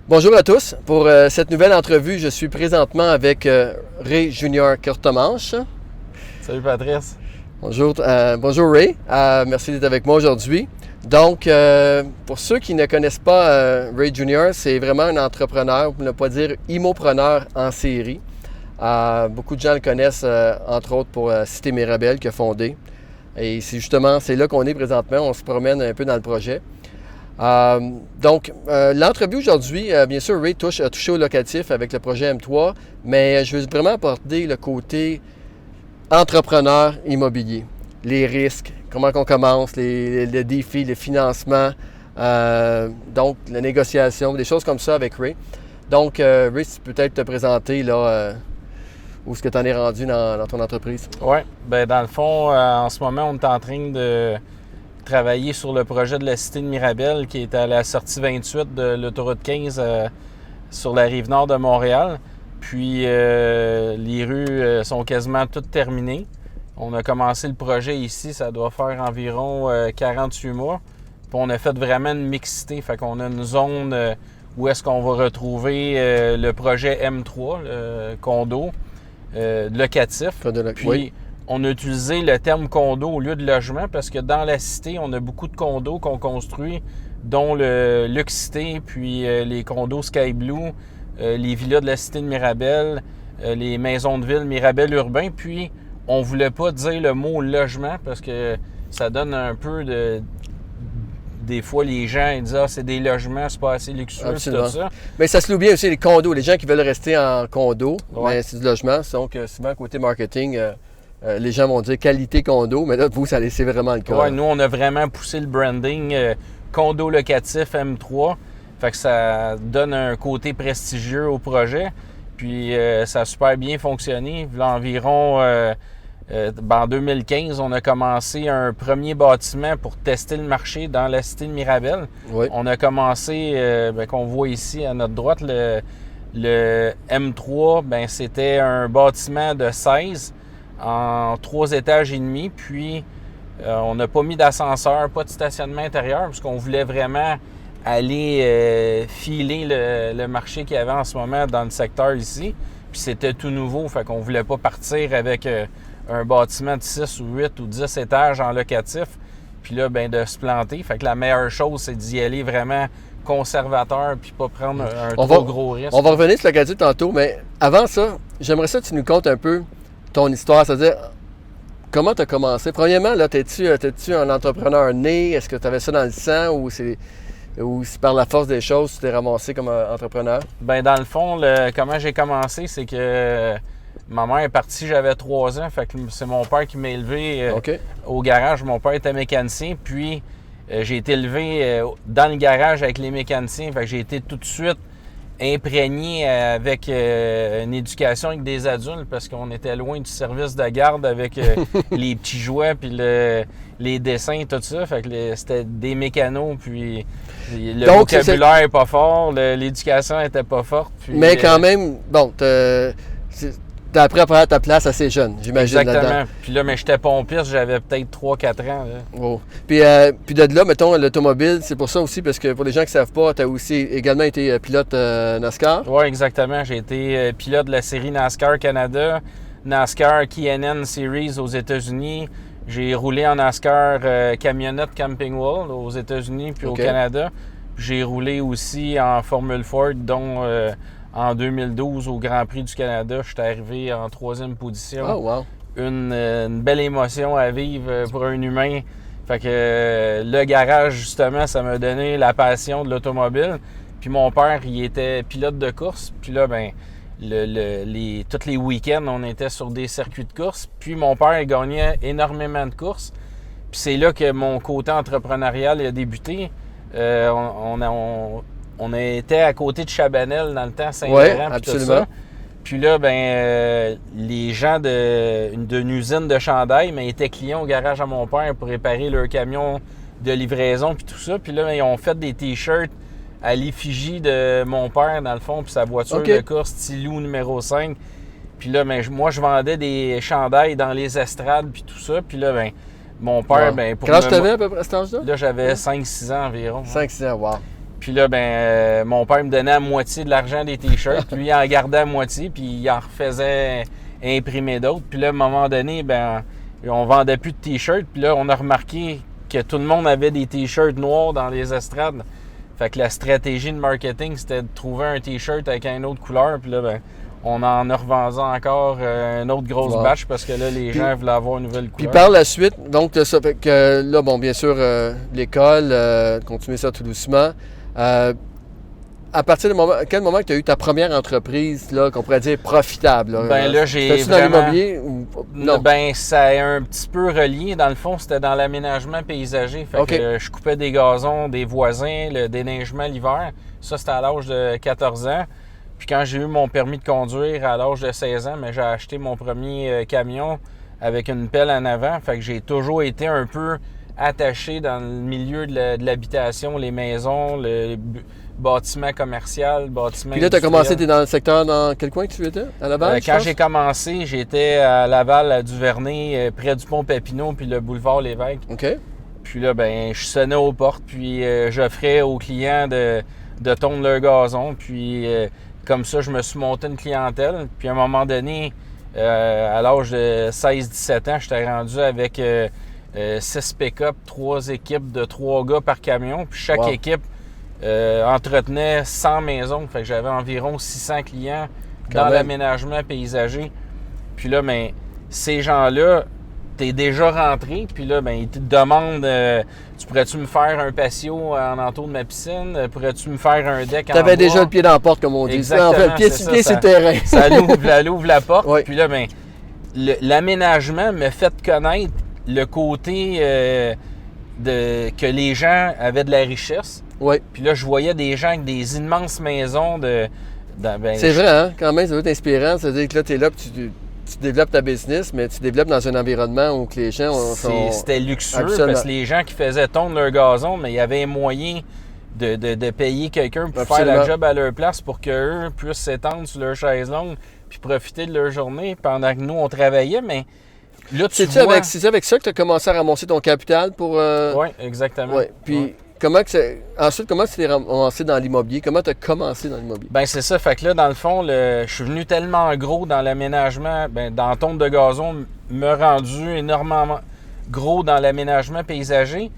Bonjour à tous. Pour cette nouvelle entrevue, je suis présentement avec Ray Junior Courtemanche. Salut Patrice. Bonjour, bonjour Ray. Merci d'être avec moi aujourd'hui. Donc, pour ceux qui ne connaissent pas Ray Junior, c'est vraiment un entrepreneur, pour ne pas dire immopreneur en série. Beaucoup de gens le connaissent, entre autres, pour Cité Mirabel qu'il a fondé. Et c'est là qu'on est présentement. On se promène un peu dans le projet. L'entrevue aujourd'hui, bien sûr, Ray a touché au locatif avec le projet M3, mais je veux vraiment aborder le côté entrepreneur immobilier, les risques, comment on commence, les défis, les financements, donc la négociation, des choses comme ça avec Ray. Donc, Ray, si tu peux peut-être te présenter là, où est-ce que tu en es rendu dans ton entreprise? Oui, bien dans le fond, en ce moment, on est en train de travailler sur le projet de la Cité de Mirabel qui est à la sortie 28 de l'autoroute 15 sur la rive nord de Montréal. Puis les rues sont quasiment toutes terminées. On a commencé le projet ici, ça doit faire environ 48 mois. Puis on a fait vraiment une mixité, fait qu'on a une zone où est-ce qu'on va retrouver le projet M3, le condo locatif. Puis oui. On a utilisé le terme condo au lieu de logement parce que dans la cité, on a beaucoup de condos qu'on construit, dont le Luxité, puis les condos Sky Blue, les villas de la cité de Mirabel, les maisons de ville Mirabel urbain. Puis, on ne voulait pas dire le mot logement parce que ça donne un peu de... Des fois, les gens ils disent « Ah, c'est des logements, c'est pas assez luxueux, tout ça. » Mais ça se loue bien aussi, les condos. Les gens qui veulent rester en condo, ouais. Mais c'est du logement. Donc, souvent, côté marketing... les gens vont dire qualité condo, mais là, vous, c'est vraiment le cas. Oui, nous, on a vraiment poussé le branding condo locatif M3. Fait que ça donne un côté prestigieux au projet. Puis ça a super bien fonctionné. Environ en 2015, on a commencé un premier bâtiment pour tester le marché dans la cité de Mirabel. Oui. On a commencé, qu'on voit ici à notre droite, le M3, c'était un bâtiment de 16 en 3 étages et demi, puis on n'a pas mis d'ascenseur, pas de stationnement intérieur, parce qu'on voulait vraiment aller filer le marché qu'il y avait en ce moment dans le secteur ici. Puis c'était tout nouveau, fait qu'on voulait pas partir avec un bâtiment de 6 ou 8 ou 10 étages en locatif, puis là, de se planter. Fait que la meilleure chose, c'est d'y aller vraiment conservateur, puis pas prendre un trop gros risque. On va revenir sur le locatif tantôt, mais avant ça, j'aimerais ça que tu nous contes un peu ton histoire, c'est-à-dire comment tu as commencé. Premièrement, là, t'es-tu un entrepreneur né? Est-ce que tu avais ça dans le sang ou c'est par la force des choses tu t'es ramassé comme entrepreneur? Dans le fond, comment j'ai commencé, c'est que ma mère est partie, j'avais 3 ans, fait que c'est mon père qui m'a élevé au garage. Mon père était mécanicien, puis j'ai été élevé dans le garage avec les mécaniciens, fait que j'ai été tout de suite imprégné avec une éducation avec des adultes parce qu'on était loin du service de garde avec les petits jouets puis les dessins et tout ça. Fait que c'était des mécanos, puis le vocabulaire n'est pas fort, l'éducation n'était pas forte. Puis, mais quand même, bon, t'as appris à prendre ta place assez jeune, j'imagine. Exactement. Là-dedans. Puis là, j'étais pompiste, j'avais peut-être 3-4 ans. Là. Oh. Puis de là, mettons, l'automobile, c'est pour ça aussi, parce que pour les gens qui ne savent pas, tu as aussi également été pilote NASCAR. Oui, exactement. J'ai été pilote de la série NASCAR Canada, NASCAR KNN Series aux États-Unis. J'ai roulé en NASCAR camionnette Camping World aux États-Unis puis au Canada. J'ai roulé aussi en Formule Ford, dont... en 2012, au Grand Prix du Canada, je suis arrivé en 3e position. Oh, wow. Une belle émotion à vivre pour un humain. Fait que le garage, justement, ça m'a donné la passion de l'automobile. Puis mon père, il était pilote de course. Puis là, tous les week-ends, on était sur des circuits de course. Puis mon père, il gagnait énormément de courses. Puis c'est là que mon côté entrepreneurial a débuté. On était à côté de Chabanel dans le temps, Saint-Laurent, puis tout ça. Puis là, les gens d'une usine de chandail étaient clients au garage à mon père pour réparer leur camion de livraison puis tout ça. Puis là, ils ont fait des T-shirts à l'effigie de mon père, dans le fond, puis sa voiture de course Tilou numéro 5. Puis là, moi, je vendais des chandails dans les estrades puis tout ça. Puis là, mon père, Quel âge t'avais à peu près à cet âge-là? Là, j'avais 5-6 ans environ. 5-6 ans, wow. Puis là, mon père me donnait à moitié de l'argent des t-shirts. Lui, il en gardait à moitié, puis il en refaisait imprimer d'autres. Puis là, à un moment donné, on vendait plus de t-shirts. Puis là, on a remarqué que tout le monde avait des t-shirts noirs dans les estrades. Fait que la stratégie de marketing, c'était de trouver un t-shirt avec une autre couleur. Puis là, on en a revendu encore une autre grosse batch parce que là, les gens voulaient avoir une nouvelle couleur. Puis par la suite, donc, ça fait que là, bon, bien sûr, l'école, continuer ça tout doucement. À partir quel moment que tu as eu ta première entreprise, là, qu'on pourrait dire profitable? Là, j'ai C'était-tu dans l'immobilier ou non? Ça est un petit peu relié. Dans le fond, c'était dans l'aménagement paysager. Fait que je coupais des gazons des voisins, le déneigement l'hiver. Ça, c'était à l'âge de 14 ans. Puis quand j'ai eu mon permis de conduire à l'âge de 16 ans, j'ai acheté mon premier camion avec une pelle en avant. Fait que j'ai toujours été un peu attaché dans le milieu de l'habitation, les maisons, le bâtiment commercial, bâtiment Puis là, tu as commencé, tu es dans le secteur, dans quel coin que tu étais? À Laval, quand j'ai commencé, j'étais à Laval, à Duvernay, près du pont Papineau, puis le boulevard Lévesque. OK. Puis là, je sonnais aux portes, puis j'offrais aux clients de tondre leur gazon. Puis comme ça, je me suis monté une clientèle. Puis à un moment donné, à l'âge de 16-17 ans, j'étais rendu avec 6 pick-up, 3 équipes de 3 gars par camion. Puis chaque équipe entretenait 100 maisons. Fait que j'avais environ 600 clients dans l'aménagement paysager. Puis là, ces gens-là, t'es déjà rentré, puis là, ils te demandent tu pourrais-tu me faire un patio en entour de ma piscine? Pourrais-tu me faire un deck en bois? T'avais déjà le pied dans la porte, comme on dit. Exactement, en fait, le pied sur le terrain. Ça l'ouvre la porte. Oui. Puis là, l'aménagement me fait connaître le côté que les gens avaient de la richesse. Oui. Puis là, je voyais des gens avec des immenses maisons c'est vrai, hein? Quand même, ça doit être inspirant. C'est-à-dire que là, tu es là, puis tu développes ta business, mais tu développes dans un environnement où les gens sont... C'était luxueux, parce que les gens qui faisaient tondre leur gazon, mais il y avait moyen de payer quelqu'un pour faire la job à leur place pour qu'eux puissent s'étendre sur leur chaise longue puis profiter de leur journée pendant que nous, on travaillait, mais là, C'est-tu avec ça que tu as commencé à ramasser ton capital pour... Oui, exactement. Ouais. Puis... Ensuite, comment tu t'es ramassé dans l'immobilier? Comment tu as commencé dans l'immobilier? C'est ça. Fait que là, dans le fond, je suis venu tellement gros dans l'aménagement, dans le tonde de gazon, me rendu énormément gros dans l'aménagement paysager.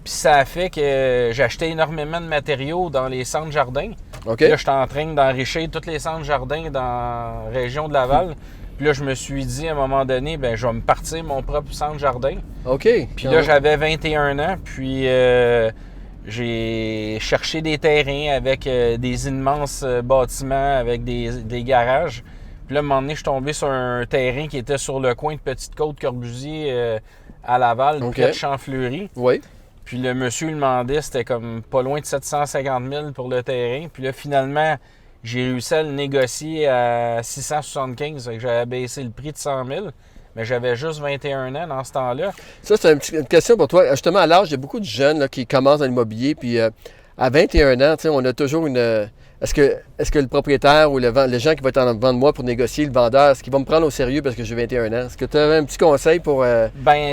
Puis ça a fait que j'achetais énormément de matériaux dans les centres jardins. OK. Puis là, j'étais en train d'enrichir tous les centres jardins dans la région de Laval. Puis là, je me suis dit, à un moment donné, je vais me partir mon propre centre jardin. OK. Puis là, j'avais 21 ans, puis... j'ai cherché des terrains avec des immenses bâtiments, avec des garages. Puis là, à un moment donné, je suis tombé sur un terrain qui était sur le coin de Petite-Côte-Corbusier à Laval, près de Champfleury. Oui. Puis le monsieur lui demandait, c'était comme pas loin de 750 000 pour le terrain. Puis là, finalement, j'ai réussi à le négocier à 675 000. J'avais baissé le prix de 100 000. Mais j'avais juste 21 ans dans ce temps-là. Ça, c'est une question pour toi. Justement, à l'âge, il y a beaucoup de jeunes là, qui commencent dans l'immobilier. Puis à 21 ans, on a toujours une... Est-ce que le propriétaire ou les gens qui vont être en devant de moi pour négocier, le vendeur, est-ce qu'ils vont me prendre au sérieux parce que j'ai 21 ans? Est-ce que tu avais un petit conseil pour...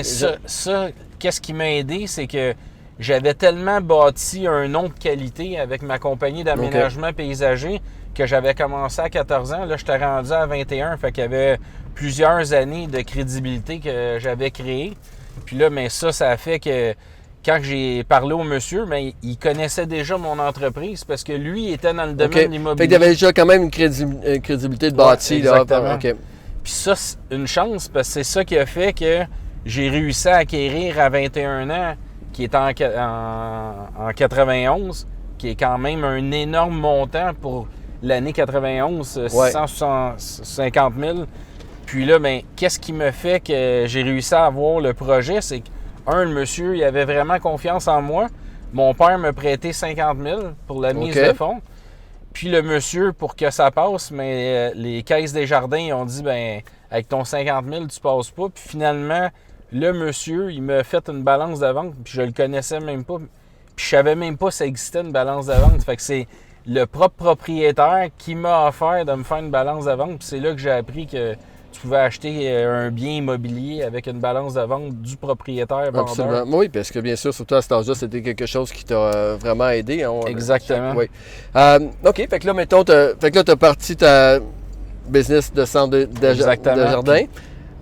Ça, qu'est-ce qui m'a aidé, c'est que j'avais tellement bâti un nom de qualité avec ma compagnie d'aménagement paysager que j'avais commencé à 14 ans. Là, j'étais rendu à 21, fait qu'il y avait plusieurs années de crédibilité que j'avais créée. Puis là, ça a fait que quand j'ai parlé au monsieur, il connaissait déjà mon entreprise parce que lui, il était dans le domaine de l'immobilier. Fait qu'il avait déjà quand même une crédibilité de bâti. Exactement. Là. Puis ça, c'est une chance parce que c'est ça qui a fait que j'ai réussi à acquérir à 21 ans, qui est en 91, qui est quand même un énorme montant pour l'année 91, 650 000. Puis là, qu'est-ce qui me fait que j'ai réussi à avoir le projet? C'est que, le monsieur, il avait vraiment confiance en moi. Mon père m'a prêté 50 000 pour la mise de fonds. Puis le monsieur, pour que ça passe, les caisses des jardins, ils ont dit, avec ton 50 000, tu passes pas. Puis finalement, le monsieur, il m'a fait une balance de vente, puis je le connaissais même pas. Puis je savais même pas que ça existait une balance de vente. Fait que c'est le propre propriétaire qui m'a offert de me faire une balance de vente. Puis c'est là que j'ai appris que tu pouvais acheter un bien immobilier avec une balance de vente du propriétaire-vendeur. Absolument. Oui, parce que bien sûr, surtout à cet âge-là, c'était quelque chose qui t'a vraiment aidé. Exactement. Oui. OK, fait que là, mettons, tu as parti ta business de centre de jardin.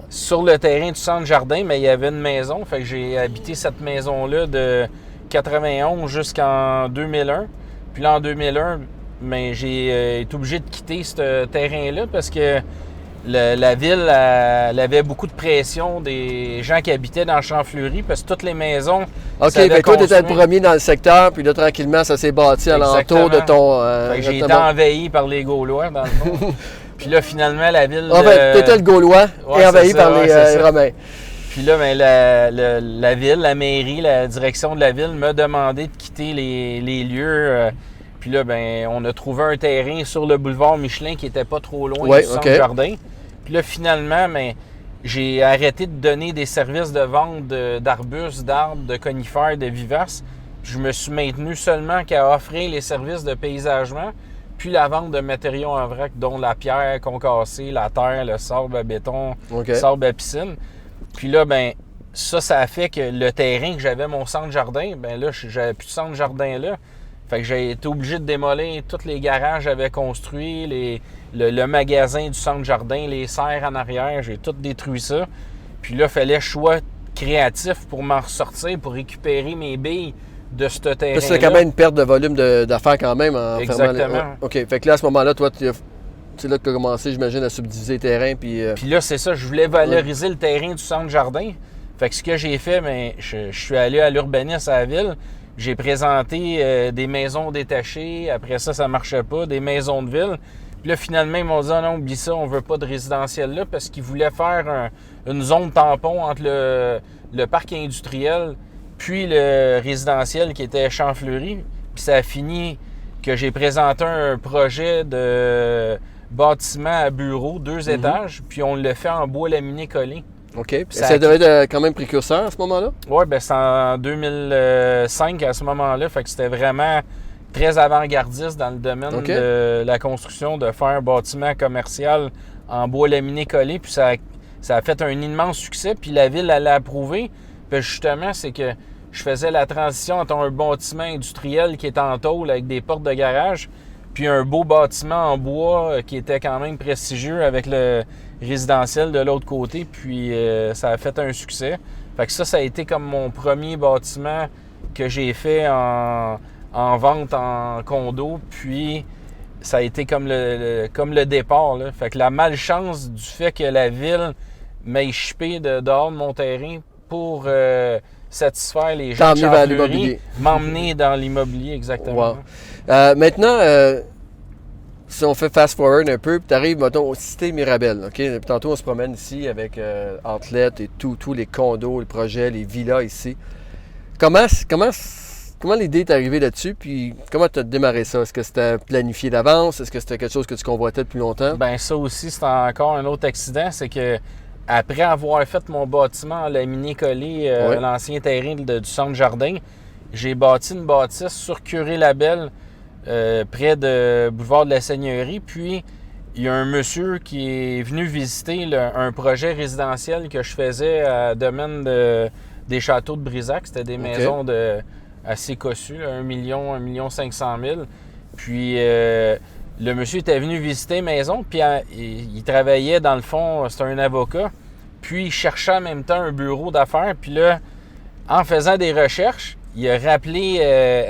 Sur le terrain du centre jardin, mais il y avait une maison. Fait que j'ai habité cette maison-là de 91 jusqu'en 2001. Puis là, en 2001, ben, j'ai été obligé de quitter ce terrain-là parce que la ville elle avait beaucoup de pression des gens qui habitaient dans le Champ-Fleury parce que toutes les maisons... OK, fait toi, tu étais le premier dans le secteur, puis là, tranquillement, ça s'est bâti alentour de ton... Fait que j'ai été envahi par les Gaulois, dans le fond. Puis là, finalement, la ville... En fait, tu étais le Gaulois et envahi par les Romains. Puis là, ben, la ville, la mairie, la direction de la ville m'a demandé de quitter les lieux. Puis là, ben, on a trouvé un terrain sur le boulevard Michelin qui n'était pas trop loin du centre jardin. Puis là, finalement, ben, j'ai arrêté de donner des services de vente d'arbustes, d'arbres, de conifères, de vivaces. Puis je me suis maintenu seulement qu'à offrir les services de paysagement, puis la vente de matériaux en vrac, dont la pierre concassée, la terre, le sable à béton, le sable à piscine. Puis là, ben ça a fait que le terrain que j'avais, mon centre-jardin, ben là, j'avais plus de centre-jardin là. Fait que j'ai été obligé de démolir tous les garages que j'avais construits, le magasin du centre-jardin, les serres en arrière, j'ai tout détruit ça. Puis là, il fallait que je sois créatif pour m'en ressortir, pour récupérer mes billes de ce terrain-là. C'est quand même une perte de volume d'affaires quand même. Exactement. OK, fait que là, à ce moment-là, toi, c'est là que tu as commencé, j'imagine, à subdiviser les terrains. Puis là, c'est ça, je voulais valoriser le terrain du centre-jardin. Fait que ce que j'ai fait, bien, je suis allé à l'urbanisme à la ville. J'ai présenté des maisons détachées. Après ça, ça ne marchait pas. Des maisons de ville. Puis là, finalement, ils m'ont dit « non, oublie ça, on ne veut pas de résidentiel là » parce qu'ils voulaient faire une zone tampon entre le parc industriel puis le résidentiel qui était Champ-Fleury. Puis ça a fini que j'ai présenté un projet de bâtiment à bureau, 2 étages, puis on l'a fait en bois laminé collé. OK. Ça devait être quand même précurseur à ce moment-là? Oui, bien, c'est en 2005 à ce moment-là. Fait que c'était vraiment très avant-gardiste dans le domaine de la construction, de faire un bâtiment commercial en bois laminé collé. Puis ça a fait un immense succès. Puis la ville, elle l'a approuvé. Puis justement, c'est que je faisais la transition entre un bâtiment industriel qui est en tôle avec des portes de garage, puis un beau bâtiment en bois qui était quand même prestigieux avec le résidentiel de l'autre côté. Puis ça a fait un succès. Fait que ça a été comme mon premier bâtiment que j'ai fait en vente en condo. Puis ça a été comme le départ, là. Fait que la malchance du fait que la ville m'ait chippé dehors de mon terrain pour satisfaire les gens de Champ-Fleury, m'emmener dans l'immobilier, exactement. Wow. Maintenant, si on fait fast-forward un peu, puis tu arrives, mettons, au Cité Mirabel, OK? Puis tantôt, on se promène ici avec Outlet et tous les condos, les projets, les villas ici. Comment l'idée est arrivée là-dessus, puis comment tu as démarré ça? Est-ce que c'était planifié d'avance? Est-ce que c'était quelque chose que tu convoitais depuis longtemps? Bien, ça aussi, c'est encore un autre accident, c'est que après avoir fait mon bâtiment en laminé collé, l'ancien terrain du centre-jardin, j'ai bâti une bâtisse sur Curé-Labelle, près de boulevard de la Seigneurie. Puis, il y a un monsieur qui est venu visiter un projet résidentiel que je faisais à domaine des châteaux de Brisac. C'était des maisons assez cossues, 1,5 million. Puis, le monsieur était venu visiter la maison, puis il travaillait, dans le fond, c'était un avocat. Puis, il cherchait en même temps un bureau d'affaires. Puis là, en faisant des recherches, il a rappelé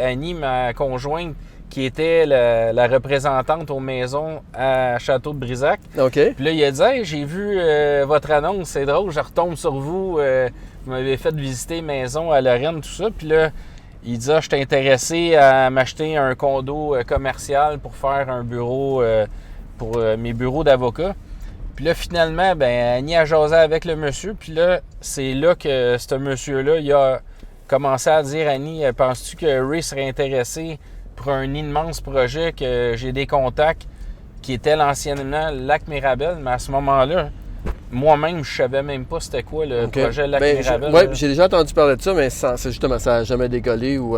Annie, ma conjointe, qui était la représentante aux maisons à Château de Brisac. OK. Puis là, il a dit « Hey, j'ai vu votre annonce, c'est drôle, je retombe sur vous. Vous m'avez fait visiter maison à Lorraine, tout ça. » Puis là, il dit « Je suis intéressé à m'acheter un condo commercial pour faire un bureau pour mes bureaux d'avocat. » Puis là, finalement, ben Annie a jasé avec le monsieur. Puis là, c'est là que ce monsieur-là, il a commencé à dire « Annie, penses-tu que Ray serait intéressé pour un immense projet que j'ai des contacts qui était l'anciennement Lac Mirabel? » Mais à ce moment-là, moi-même, je savais même pas c'était quoi le projet Lac Mirabel. Oui, j'ai déjà entendu parler de ça, mais justement, ça n'a jamais décollé. Ou,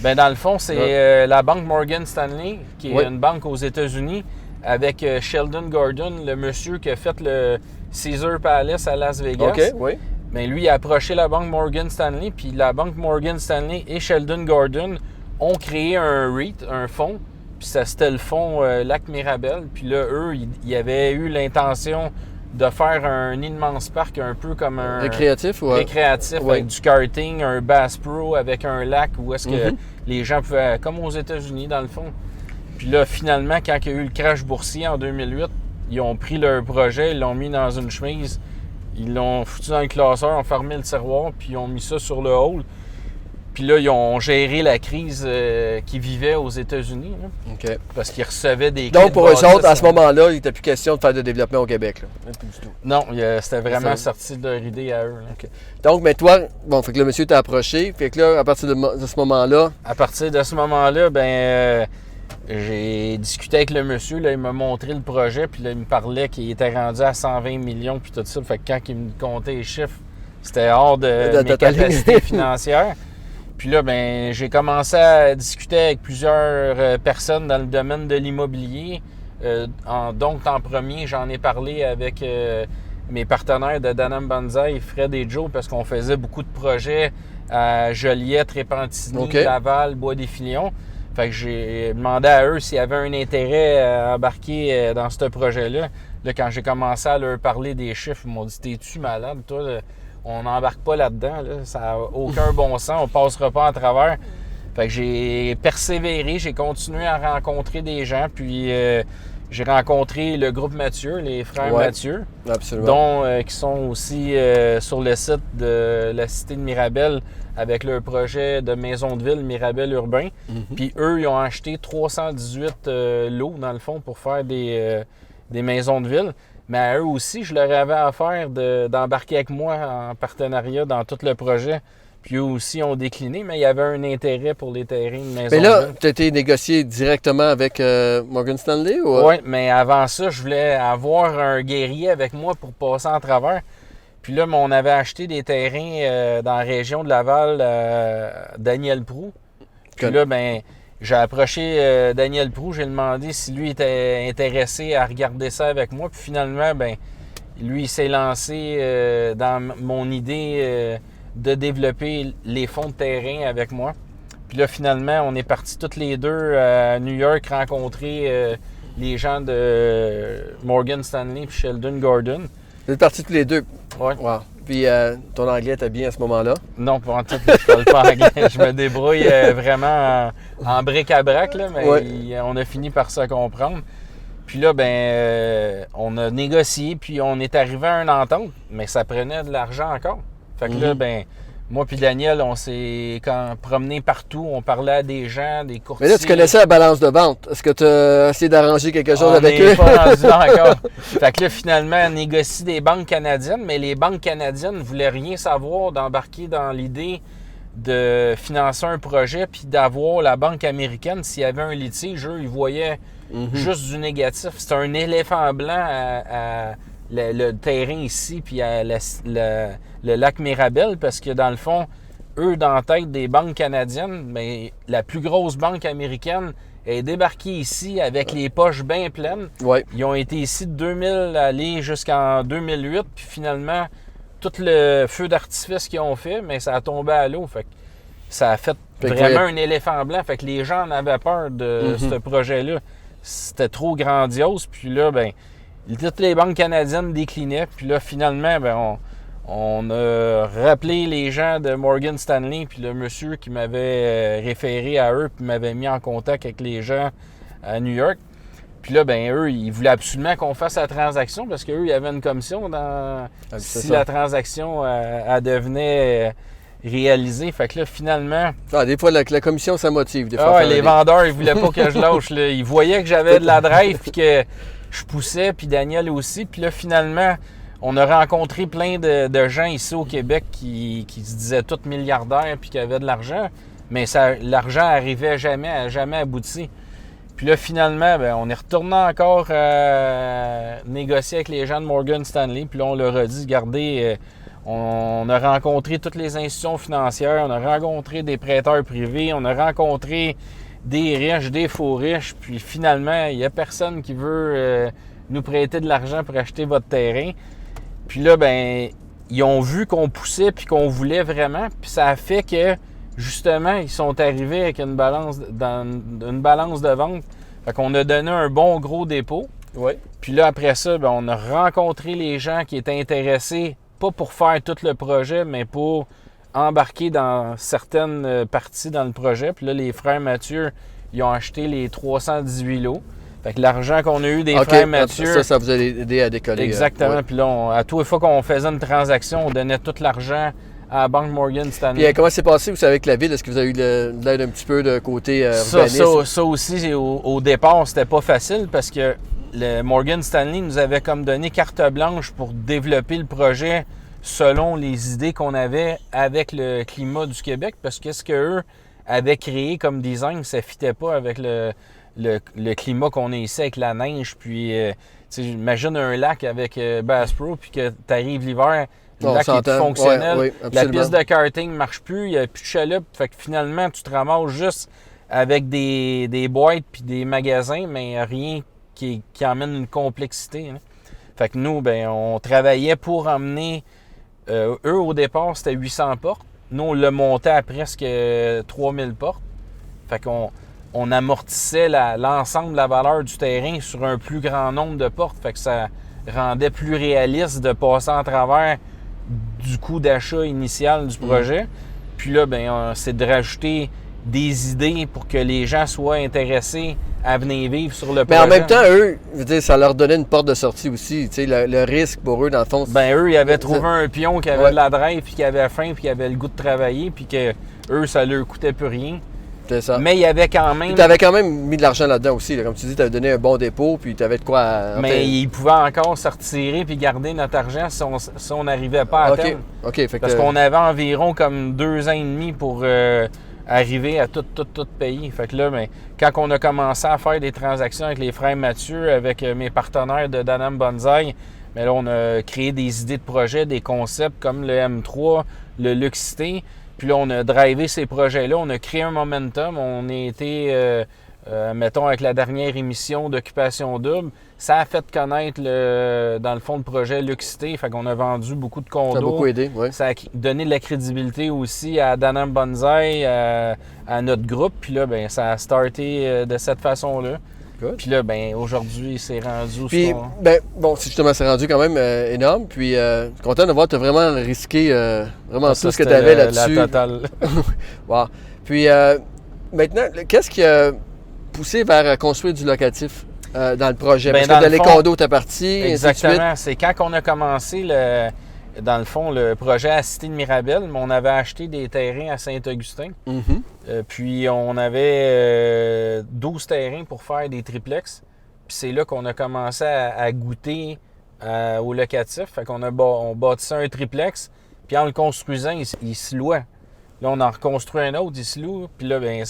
Ben, dans le fond, c'est la banque Morgan Stanley, qui est une banque aux États-Unis, avec Sheldon Gordon, le monsieur qui a fait le Caesars Palace à Las Vegas. OK, oui. Ben, lui, il a approché la banque Morgan Stanley, puis la banque Morgan Stanley et Sheldon Gordon ont créé un REIT, un fonds, puis ça, c'était le fonds Lac Mirabel. Puis là, eux, ils avaient eu l'intention de faire un immense parc, un peu comme un... Récréatif ou... Récréatif, Oui. avec du karting, un Bass Pro avec un lac où est-ce que les gens pouvaient... Comme aux États-Unis, dans le fond. Puis là, finalement, quand il y a eu le crash boursier en 2008, ils ont pris leur projet, ils l'ont mis dans une chemise, ils l'ont foutu dans le classeur, ont fermé le tiroir, puis ils ont mis ça sur le hall. Puis là, ils ont géré la crise qu'ils vivaient aux États-Unis, là, OK. parce qu'ils recevaient des... Donc, pour eux autres, à ce moment-là, il n'était plus question de faire de développement au Québec. Là. Plus du tout. Non, c'était vraiment sorti de leur idée à eux. Là. OK. Donc, mais toi, bon, fait que le monsieur t'a approché. Fait que là, à partir de ce moment-là... À partir de ce moment-là, j'ai discuté avec le monsieur. Là, il m'a montré le projet. Puis là, il me parlait qu'il était rendu à 120 millions. Puis tout ça. Fait que quand il me comptait les chiffres, c'était hors de mes capacités financières. Puis là, j'ai commencé à discuter avec plusieurs personnes dans le domaine de l'immobilier. Donc, en premier, j'en ai parlé avec mes partenaires de Danam Banzai, Fred et Joe, parce qu'on faisait beaucoup de projets à Joliette, Repentigny, Laval, Bois-des-Filions. Fait que j'ai demandé à eux s'il y avait un intérêt à embarquer dans ce projet-là. Là, quand j'ai commencé à leur parler des chiffres, ils m'ont dit « T'es-tu malade, toi? » On n'embarque pas là-dedans, là. Ça n'a aucun bon sens, on passera pas à travers. Fait que j'ai persévéré, j'ai continué à rencontrer des gens, puis j'ai rencontré le groupe Mathieu, les frères Mathieu, qui sont aussi sur le site de la Cité de Mirabel avec leur projet de maison de ville Mirabel Urbain. Puis eux, ils ont acheté 318 lots, dans le fond, pour faire des maisons de ville. Mais à eux aussi, je leur avais affaire d'embarquer avec moi en partenariat dans tout le projet. Puis eux aussi ont décliné, mais il y avait un intérêt pour les terrains de maison. Mais là, tu as été négocié directement avec Morgan Stanley? Oui, mais avant ça, je voulais avoir un guerrier avec moi pour passer en travers. Puis là, on avait acheté des terrains dans la région de Laval, Daniel Proulx. Puis là, j'ai approché Daniel Proulx, j'ai demandé si lui était intéressé à regarder ça avec moi. Puis finalement, lui, il s'est lancé dans mon idée de développer les fonds de terrain avec moi. Puis là, finalement, on est partis tous les deux à New York rencontrer les gens de Morgan Stanley et Sheldon Gordon. Vous êtes partis tous les deux? Oui. Wow. Puis ton anglais était bien à ce moment-là? Non, pas en tout, je parle pas anglais. Je me débrouille vraiment en bric-à-brac, là, mais on a fini par se comprendre. Puis là, on a négocié, puis on est arrivé à une entente, mais ça prenait de l'argent encore. Fait que là, moi puis Daniel, on s'est promené partout, on parlait à des gens, des courtiers. Mais là, tu connaissais la balance de vente. Est-ce que tu as essayé d'arranger quelque chose avec eux? On n'est pas rendu là encore. Fait que là, finalement, on négocie des banques canadiennes, mais les banques canadiennes ne voulaient rien savoir d'embarquer dans l'idée de financer un projet puis d'avoir la banque américaine. S'il y avait un litige, eux, ils voyaient juste du négatif. C'était un éléphant blanc à le terrain ici, puis à le lac Mirabel, parce que dans le fond, eux, dans la tête des banques canadiennes, la plus grosse banque américaine est débarquée ici avec les poches bien pleines. Ouais. Ils ont été ici de 2000 aller jusqu'en 2008, puis finalement, tout le feu d'artifice qu'ils ont fait, mais ça a tombé à l'eau. Fait que ça a fait vraiment un éléphant blanc. Fait que les gens en avaient peur de ce projet-là. C'était trop grandiose. Puis là, toutes les banques canadiennes déclinaient. Puis là, finalement, on a rappelé les gens de Morgan Stanley, puis le monsieur qui m'avait référé à eux, puis m'avait mis en contact avec les gens à New York. Puis là, eux, ils voulaient absolument qu'on fasse la transaction parce qu'eux, il y avait une commission si la transaction elle devenait réalisée. Fait que là, finalement... des fois, la commission, ça motive. Des fois, les vendeurs, ils voulaient pas que je lâche. Là. Ils voyaient que j'avais de la drive, puis que je poussais, puis Daniel aussi. Puis là, finalement, on a rencontré plein de gens ici au Québec qui se disaient tous milliardaires puis qui avaient de l'argent. Mais l'argent arrivait jamais abouti. Puis là, finalement, on est retourné encore négocier avec les gens de Morgan Stanley. Puis là, on leur a dit, regardez, on a rencontré toutes les institutions financières, on a rencontré des prêteurs privés, on a rencontré des riches, des faux riches, puis finalement, il n'y a personne qui veut nous prêter de l'argent pour acheter votre terrain. Puis là, ben, ils ont vu qu'on poussait puis qu'on voulait vraiment, puis ça a fait que, justement, ils sont arrivés avec une balance de vente. Fait qu'on a donné un bon gros dépôt. Oui. Puis là, après ça, ben, on a rencontré les gens qui étaient intéressés, pas pour faire tout le projet, mais pour embarquer dans certaines parties dans le projet. Puis là, les frères Mathieu, ils ont acheté les 318 lots. Fait que l'argent qu'on a eu des frères Mathieu... Ça vous a aidé à décoller. Exactement. Ouais. Puis là, à toutes les fois qu'on faisait une transaction, on donnait tout l'argent à la Banque Morgan Stanley. Puis comment c'est passé, vous savez, avec la ville? Est-ce que vous avez eu de l'aide un petit peu de côté urbanisme? Ça aussi, au départ, c'était pas facile parce que le Morgan Stanley nous avait comme donné carte blanche pour développer le projet selon les idées qu'on avait avec le climat du Québec, parce que ce qu'eux avaient créé comme design, ça ne fitait pas avec le climat qu'on a ici, avec la neige. Puis, imagine un lac avec Bass Pro, puis que tu arrives l'hiver, le lac est plus fonctionnel, oui, la piste de karting ne marche plus, il n'y a plus de chaloupe. Fait que finalement, tu te ramasses juste avec des boîtes puis des magasins, mais rien qui emmène une complexité. Hein. Fait que nous, ben, on travaillait pour emmener... eux, au départ, c'était 800 portes. Nous, on l'a monté à presque 3000 portes. Fait qu'on amortissait l'ensemble de la valeur du terrain sur un plus grand nombre de portes. Fait que ça rendait plus réaliste de passer en travers du coût d'achat initial du projet. Puis là, ben, c'est de rajouter des idées pour que les gens soient intéressés à venir vivre sur le projet. Mais en même temps, eux, je veux dire, ça leur donnait une porte de sortie aussi. Tu sais, le risque pour eux, dans le fond... Ben eux, ils avaient trouvé un pion qui avait de la drive, puis qui avait faim, puis qui avait le goût de travailler, puis que eux, ça leur coûtait plus rien. C'est ça. Mais il y avait quand même... Tu avais quand même mis de l'argent là-dedans aussi. Là. Comme tu dis, tu avais donné un bon dépôt, puis tu avais de quoi... Mais ils pouvaient encore se retirer puis garder notre argent si on n'arrivait pas à terme. OK. Fait parce qu'on avait environ comme 2 ans et demi pour arriver à tout payer. Fait que là, ben, quand on a commencé à faire des transactions avec les frères Mathieu, avec mes partenaires de Danam Bonsaï, mais là, on a créé des idées de projet, des concepts comme le M3, le Luxité. Puis là, on a drivé ces projets-là, on a créé un momentum. On a été, mettons, avec la dernière émission d'Occupation Double, ça a fait connaître, dans le fond, le projet Luxité. Fait qu'on a vendu beaucoup de condos. Ça a beaucoup aidé, oui. Ça a donné de la crédibilité aussi à Danam Bonsaï, à notre groupe. Puis là, ben, ça a starté de cette façon-là. Good. Puis là, ben, aujourd'hui, c'est rendu... Puis, ben, bon, justement, c'est rendu quand même énorme. Puis, content de voir que tu as vraiment risqué vraiment tout ce que tu avais là-dessus. La totale. Wow. Puis, maintenant, qu'est-ce qui a poussé vers construire du locatif dans le projet? Ben, parce que les condos, tu es parti, exactement. C'est quand on a commencé, dans le fond, le projet à Cité de Mirabel, mais on avait acheté des terrains à Saint-Augustin. Puis on avait 12 terrains pour faire des triplex. Puis c'est là qu'on a commencé à goûter au locatif. Fait qu'on on bâtissait un triplex. Puis en le construisant, il se louait. Là, on en reconstruit un autre, il se loue. Puis là, ben,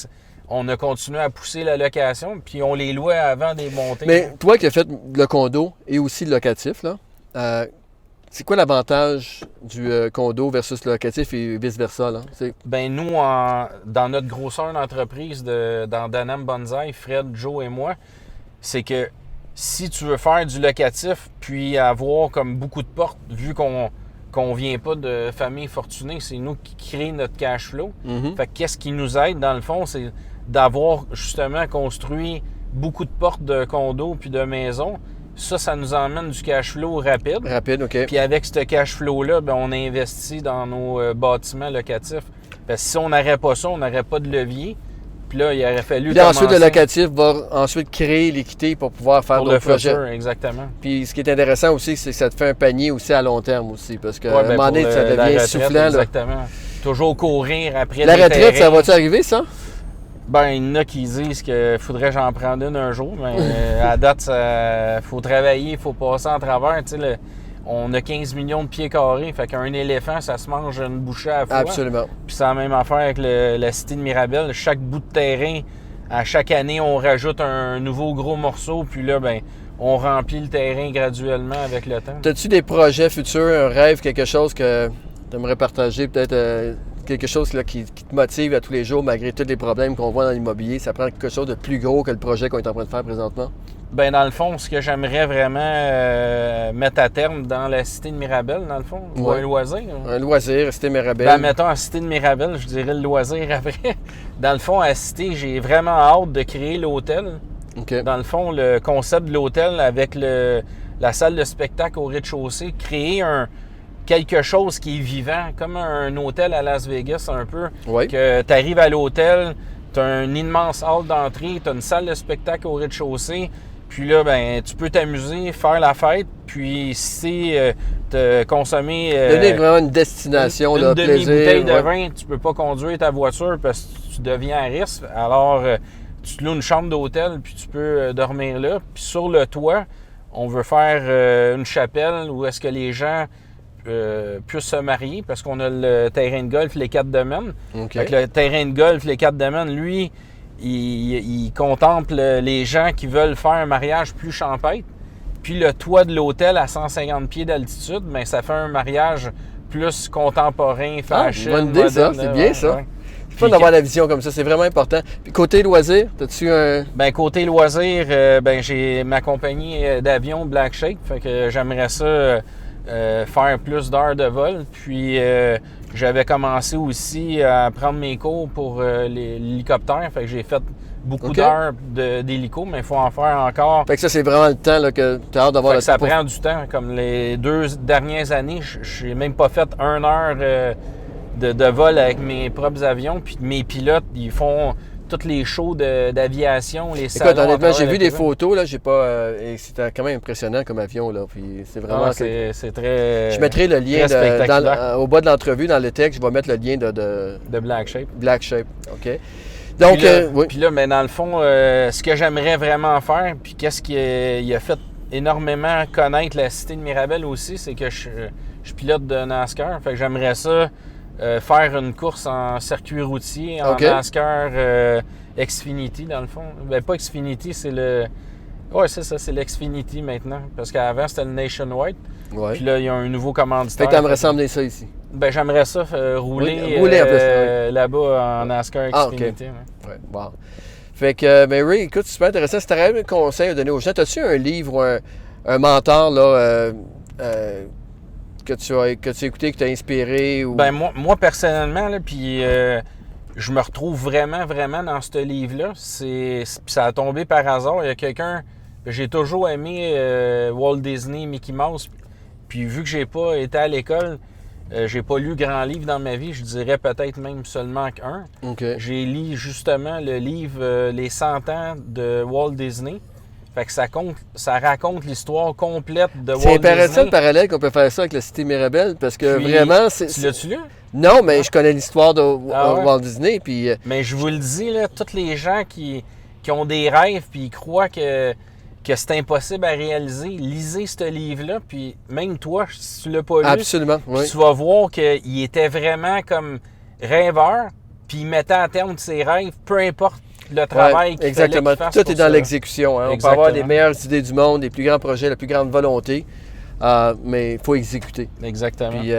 on a continué à pousser la location. Puis on les louait avant des montées. Mais toi qui as fait le condo et aussi le locatif, là, c'est quoi l'avantage du condo versus le locatif et vice-versa? Là? Ben nous, dans notre grosseur d'entreprise, dans Danam Bonsaï, Fred, Joe et moi, c'est que si tu veux faire du locatif puis avoir comme beaucoup de portes, vu qu'on vient pas de famille fortunée, c'est nous qui créons notre cash flow. Fait que qu'est-ce qui nous aide, dans le fond, c'est d'avoir justement construit beaucoup de portes de condos puis de maisons. Ça nous emmène du cash flow rapide. Rapide, OK. Puis avec ce cash flow-là, ben, on investit dans nos bâtiments locatifs. Parce que si on n'aurait pas ça, on n'aurait pas de levier. Puis là, il aurait fallu puis ensuite, le locatif va ensuite créer l'équité pour pouvoir faire d'autres projets. Futur, exactement. Puis ce qui est intéressant aussi, c'est que ça te fait un panier aussi à long terme aussi. Parce qu'à un moment donné, ça devient retraite, soufflant. Exactement. Là. Toujours courir après la retraite, terrains. Ça va-tu arriver, ça? Ben, il y en a qui disent qu'il faudrait que j'en prenne une un jour, mais à date, il faut travailler, il faut passer en travers. Tu sais, on a 15 millions de pieds carrés, fait qu'un éléphant, ça se mange une bouchée à la fois. Absolument. Puis c'est la même affaire avec la Cité de Mirabel. Chaque bout de terrain, à chaque année, on rajoute un nouveau gros morceau, puis là, ben, on remplit le terrain graduellement avec le temps. As-tu des projets futurs, un rêve, quelque chose que tu aimerais partager peut-être quelque chose là, qui te motive à tous les jours, malgré tous les problèmes qu'on voit dans l'immobilier. Ça prend quelque chose de plus gros que le projet qu'on est en train de faire présentement? Ben dans le fond, ce que j'aimerais vraiment mettre à terme dans la cité de Mirabel, dans le fond, ou un loisir. Un loisir, cité Mirabel. Ben, mettons, à cité de Mirabel, je dirais le loisir après. Dans le fond, à cité, j'ai vraiment hâte de créer l'hôtel. Okay. Dans le fond, le concept de l'hôtel avec la salle de spectacle au rez-de-chaussée, créer quelque chose qui est vivant, comme un hôtel à Las Vegas un peu. Oui. Que tu arrives à l'hôtel, tu as une immense hall d'entrée, tu as une salle de spectacle au rez-de-chaussée. Puis là, ben, tu peux t'amuser, faire la fête, puis si te consommer... donner vraiment une destination, une là, plaisir. Une demi-bouteille de vin, tu peux pas conduire ta voiture parce que tu deviens à risque. Alors, tu te loues une chambre d'hôtel, puis tu peux dormir là. Puis sur le toit, on veut faire une chapelle où est-ce que les gens puissent se marier, parce qu'on a le terrain de golf, les 4 domaines. Okay. Fait que le terrain de golf, les 4 domaines, lui... Il contemple les gens qui veulent faire un mariage plus champêtre. Puis le toit de l'hôtel à 150 pieds d'altitude, bien, ça fait un mariage plus contemporain, fashion. Bonne idée, ça. C'est bien, ça. Ouais. C'est fun d'avoir la vision comme ça. C'est vraiment important. Puis côté loisir, as-tu un... Ben côté loisir, ben, j'ai ma compagnie d'avion Black Shape. Fait que j'aimerais ça faire plus d'heures de vol. Puis... j'avais commencé aussi à prendre mes cours pour l'hélicoptère. Fait que j'ai fait beaucoup d'heures d'hélico, mais il faut en faire encore. Fait que ça, c'est vraiment le temps là, que tu as hâte d'avoir le temps. Ça prend du temps. Comme les 2 dernières années, je n'ai même pas fait 1 heure de vol avec mes propres avions. Puis mes pilotes, ils font tous les shows d'aviation, les salons. Écoute, honnêtement, j'ai vu des photos, là, j'ai pas. Et c'était quand même impressionnant comme avion, là. Puis c'est vraiment. C'est très. Je mettrai le lien au bas de l'entrevue, dans le texte, je vais mettre le lien de Black Shape. Black Shape, OK. Donc, puis là, mais dans le fond, ce que j'aimerais vraiment faire, puis qu'est-ce qui a fait énormément connaître la cité de Mirabel aussi, c'est que je pilote de NASCAR. Fait que j'aimerais ça. Faire une course en circuit routier, en NASCAR Xfinity, dans le fond. Ben, pas Xfinity, c'est le... Oui, c'est ça, c'est l'Xfinity maintenant. Parce qu'avant, c'était le Nationwide. Ouais. Puis là, il y a un nouveau commanditaire. Fait que t'aimerais ça emmener ça ici? Ben, j'aimerais ça rouler là-bas en NASCAR Xfinity. Ouais. Wow. Fait que, ben Ray, écoute, super intéressant. Si tu aurais un conseil à donner aux gens, as-tu un livre ou un mentor, là... que tu as écouté, que tu as inspiré? Ou... Ben moi personnellement, là, puis je me retrouve vraiment dans ce livre-là. Ça a tombé par hasard. Il y a quelqu'un... J'ai toujours aimé Walt Disney, Mickey Mouse. Puis vu que j'ai pas été à l'école, j'ai pas lu grand livre dans ma vie. Je dirais peut-être même seulement qu'un. Okay. J'ai lu justement le livre Les 100 ans de Walt Disney. Fait que ça raconte l'histoire complète de Walt Disney. C'est intéressant le parallèle qu'on peut faire ça avec la cité Mirabel, parce que puis, vraiment... Tu l'as-tu lu? Non, mais je connais l'histoire de Walt Disney, puis... Mais je vous le dis, là, tous les gens qui ont des rêves puis ils croient que c'est impossible à réaliser, lisez ce livre-là, puis même toi, si tu l'as pas lu... Absolument, oui. Tu vas voir qu'il était vraiment comme rêveur, puis il mettait à terme ses rêves, peu importe le travail qu'il exactement. Fallait qu'il fasse. Tout est dans l'exécution. Hein. On peut avoir les meilleures idées du monde, les plus grands projets, la plus grande volonté, mais il faut exécuter. Exactement. Puis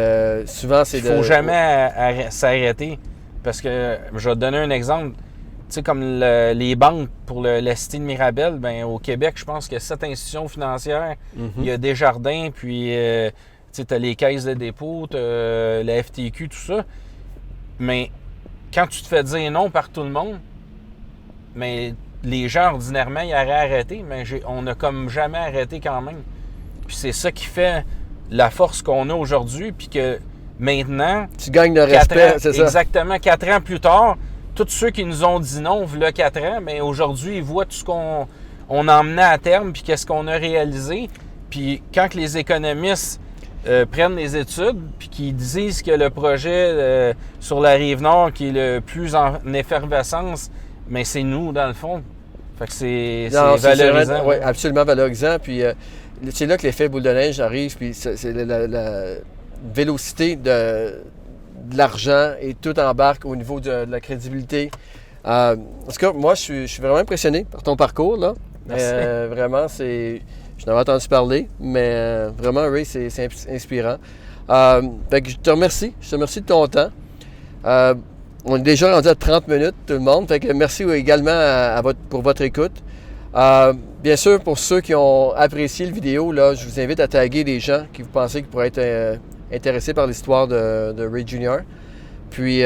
souvent, c'est il ne faut jamais s'arrêter. Parce que, je vais te donner un exemple. Tu sais, comme les banques pour la cité de Mirabel, ben, au Québec, je pense qu'il y a 7 institutions financières. Il y a Desjardins, puis tu as les caisses de dépôt, tu as la FTQ, tout ça. Mais quand tu te fais dire non par tout le monde, mais les gens, ordinairement, ils auraient arrêté, mais on n'a comme jamais arrêté quand même. Puis c'est ça qui fait la force qu'on a aujourd'hui, puis que maintenant... Tu gagnes le respect, c'est ça? Exactement. 4 ans plus tard, tous ceux qui nous ont dit non, il y a 4 ans, mais aujourd'hui, ils voient tout ce qu'on emmenait à terme, puis qu'est-ce qu'on a réalisé. Puis quand les économistes prennent les études, puis qu'ils disent que le projet sur la Rive-Nord, qui est le plus en effervescence, mais c'est nous, dans le fond. Fait que c'est valorisant. Oui, absolument valorisant. Puis c'est là que l'effet boule de neige arrive. Puis c'est la vélocité de l'argent et tout embarque au niveau de la crédibilité. En tout cas, moi, je suis vraiment impressionné par ton parcours, là. Vraiment, je n'avais entendu parler, mais vraiment, Ray, c'est inspirant. Fait que je te remercie. Je te remercie de ton temps. On est déjà rendu à 30 minutes, tout le monde. Fait que merci également pour votre écoute. Bien sûr, pour ceux qui ont apprécié la vidéo, là, je vous invite à taguer des gens qui vous pensez qui pourraient être intéressés par l'histoire de Ray Jr. Puis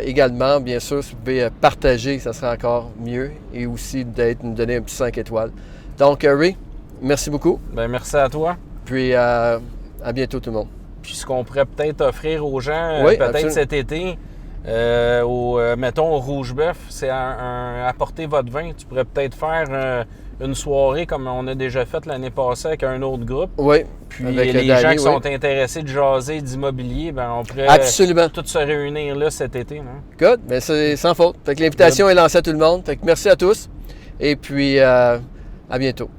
également, bien sûr, si vous pouvez partager, ça sera encore mieux. Et aussi nous donner un petit 5 étoiles. Donc, Ray, merci beaucoup. Ben, merci à toi. Puis à bientôt tout le monde. Puis ce qu'on pourrait peut-être offrir aux gens, Oui, peut-être absolument. cet été, mettons au Rouge-Bœuf, c'est apporter votre vin. Tu pourrais peut-être faire une soirée comme on a déjà fait l'année passée avec un autre groupe. Oui. Puis avec les Danny, gens qui oui. sont intéressés de jaser, d'immobilier, ben on pourrait Absolument. tous se réunir là cet été. Non? Good, mais c'est sans faute. Fait que l'invitation est lancée à tout le monde. Fait que merci à tous. Et puis à bientôt.